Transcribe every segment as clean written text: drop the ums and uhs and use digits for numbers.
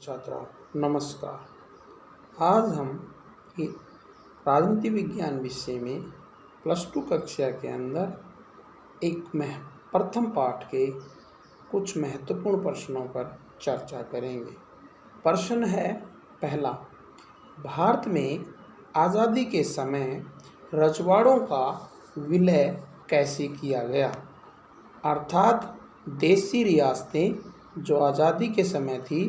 छात्राओं नमस्कार। आज हम एक राजनीति विज्ञान विषय में +2 कक्षा के अंदर प्रथम पाठ के कुछ महत्वपूर्ण प्रश्नों पर चर्चा करेंगे। प्रश्न है पहला, भारत में आज़ादी के समय रजवाड़ों का विलय कैसे किया गया? अर्थात देशी रियासतें जो आज़ादी के समय थी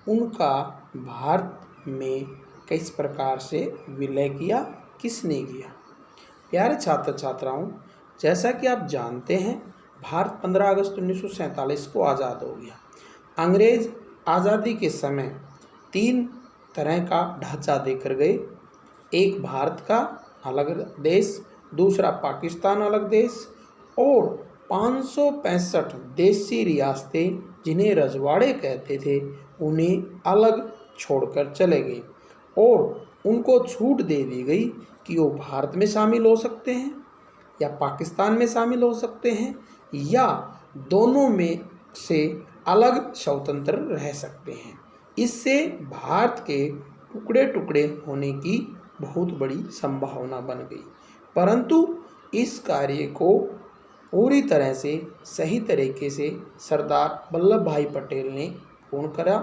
उनका भारत में किस प्रकार से विलय किया, किसने किया? प्यारे छात्र छात्राओं, जैसा कि आप जानते हैं भारत 15 अगस्त 1947 को आज़ाद हो गया। अंग्रेज आज़ादी के समय 3 तरह का ढांचा देकर गए। एक भारत का अलग देश, दूसरा पाकिस्तान अलग देश और 565 देशी रियासतें जिन्हें रजवाड़े कहते थे उन्हें अलग छोड़कर चले गए और उनको छूट दे दी गई कि वो भारत में शामिल हो सकते हैं या पाकिस्तान में शामिल हो सकते हैं या दोनों में से अलग स्वतंत्र रह सकते हैं। इससे भारत के टुकड़े टुकड़े होने की बहुत बड़ी संभावना बन गई, परंतु इस कार्य को पूरी तरह से सही तरीके से सरदार वल्लभ भाई पटेल ने पूर्ण करा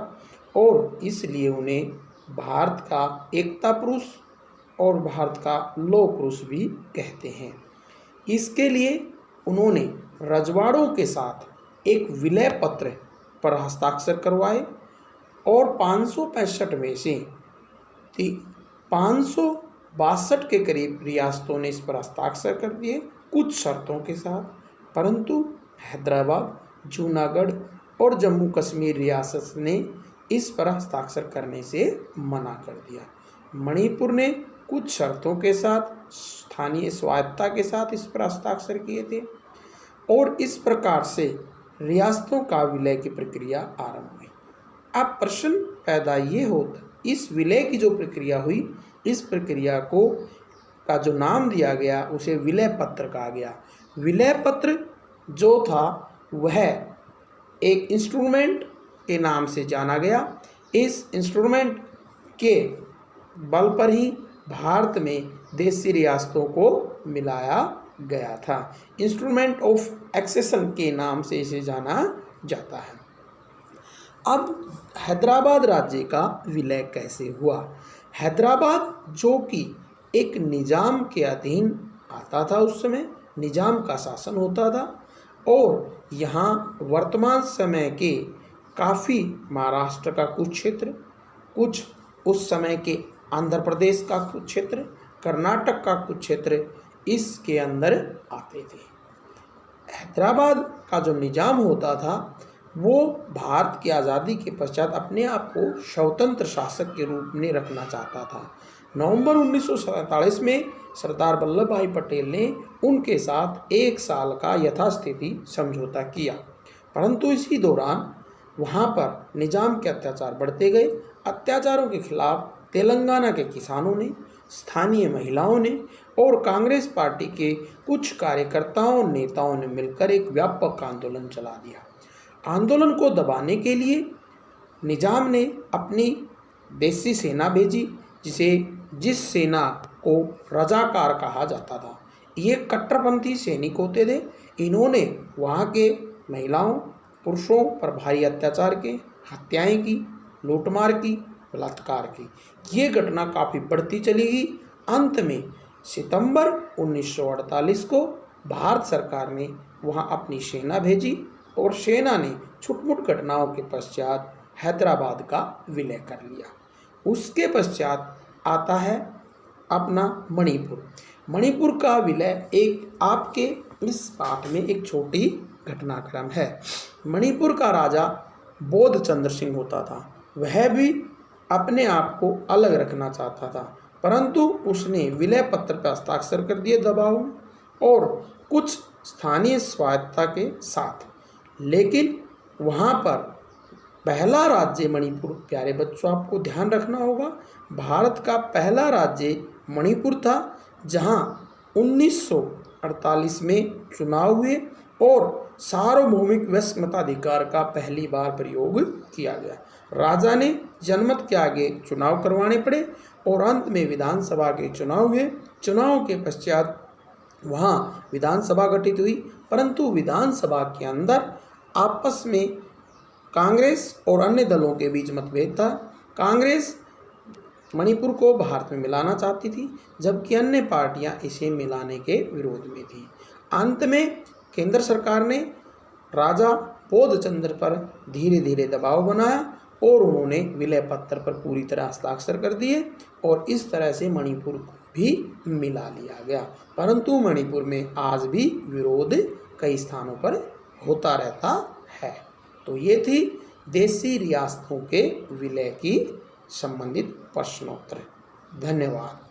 और इसलिए उन्हें भारत का एकता पुरुष और भारत का लौह पुरुष भी कहते हैं। इसके लिए उन्होंने रजवाड़ों के साथ एक विलय पत्र पर हस्ताक्षर करवाए और 565 में से 562 के करीब रियासतों ने इस पर हस्ताक्षर कर दिए कुछ शर्तों के साथ, परंतु हैदराबाद, जूनागढ़ और जम्मू कश्मीर रियासत ने इस पर हस्ताक्षर करने से मना कर दिया। मणिपुर ने कुछ शर्तों के साथ स्थानीय स्वायत्तता के साथ इस पर हस्ताक्षर किए थे और इस प्रकार से रियासतों का विलय की प्रक्रिया आरंभ हुई। अब प्रश्न पैदा ये होता, इस विलय की जो प्रक्रिया हुई, इस प्रक्रिया को का जो नाम दिया गया उसे विलय पत्र कहा गया। विलय पत्र जो था वह एक इंस्ट्रूमेंट के नाम से जाना गया। इस इंस्ट्रूमेंट के बल पर ही भारत में देशी रियासतों को मिलाया गया था। इंस्ट्रूमेंट ऑफ एक्सेशन के नाम से इसे जाना जाता है। अब हैदराबाद राज्य का विलय कैसे हुआ? हैदराबाद जो कि एक निजाम के अधीन आता था, उस समय निजाम का शासन होता था और यहाँ वर्तमान समय के काफ़ी महाराष्ट्र का कुछ क्षेत्र, कुछ उस समय के आंध्र प्रदेश का कुछ क्षेत्र, कर्नाटक का कुछ क्षेत्र इसके अंदर आते थे। हैदराबाद का जो निजाम होता था वो भारत की आज़ादी के पश्चात अपने आप को स्वतंत्र शासक के रूप में रखना चाहता था। नवंबर 1947 में सरदार वल्लभ भाई पटेल ने उनके साथ 1 साल का यथास्थिति समझौता किया, परंतु इसी दौरान वहाँ पर निजाम के अत्याचार बढ़ते गए। अत्याचारों के खिलाफ तेलंगाना के किसानों ने, स्थानीय महिलाओं ने और कांग्रेस पार्टी के कुछ कार्यकर्ताओं नेताओं ने मिलकर एक व्यापक आंदोलन चला दिया। आंदोलन को दबाने के लिए निजाम ने अपनी देशी सेना भेजी, जिस सेना को रजाकार कहा जाता था। ये कट्टरपंथी सैनिक होते थे। इन्होंने वहाँ के महिलाओं, पुरुषों पर भारी अत्याचार के, हत्याएं की, लूटमार की, बलात्कार की। ये घटना काफ़ी बढ़ती चली गई। अंत में सितंबर 1948 को भारत सरकार ने वहाँ अपनी सेना भेजी और सेना ने छुटमुट घटनाओं के पश्चात हैदराबाद का विलय कर लिया। उसके पश्चात आता है अपना मणिपुर। मणिपुर का विलय एक आपके इस पाठ में एक छोटी घटनाक्रम है। मणिपुर का राजा बोध चंद्र सिंह होता था। वह भी अपने आप को अलग रखना चाहता था, परंतु उसने विलय पत्र पर हस्ताक्षर कर दिए दबाव में और कुछ स्थानीय स्वायत्तता के साथ। लेकिन वहाँ पर पहला राज्य मणिपुर, प्यारे बच्चों आपको ध्यान रखना होगा, भारत का पहला राज्य मणिपुर था जहाँ 1948 में चुनाव हुए और सार्वभौमिक वैश्य मताधिकार का पहली बार प्रयोग किया गया। राजा ने जनमत के आगे चुनाव करवाने पड़े और अंत में विधानसभा के चुनाव हुए। चुनाव के पश्चात वहाँ विधानसभा गठित हुई, परंतु विधानसभा के अंदर आपस में कांग्रेस और अन्य दलों के बीच मतभेद था। कांग्रेस मणिपुर को भारत में मिलाना चाहती थी, जबकि अन्य पार्टियां इसे मिलाने के विरोध में थी। अंत में केंद्र सरकार ने राजा बोधचंद्र पर धीरे धीरे दबाव बनाया और उन्होंने विलय पत्र पर पूरी तरह हस्ताक्षर कर दिए और इस तरह से मणिपुर को भी मिला लिया गया। परंतु मणिपुर में आज भी विरोध कई स्थानों पर होता रहता है। तो ये थी देशी रियासतों के विलय की संबंधित प्रश्नोत्तर। धन्यवाद।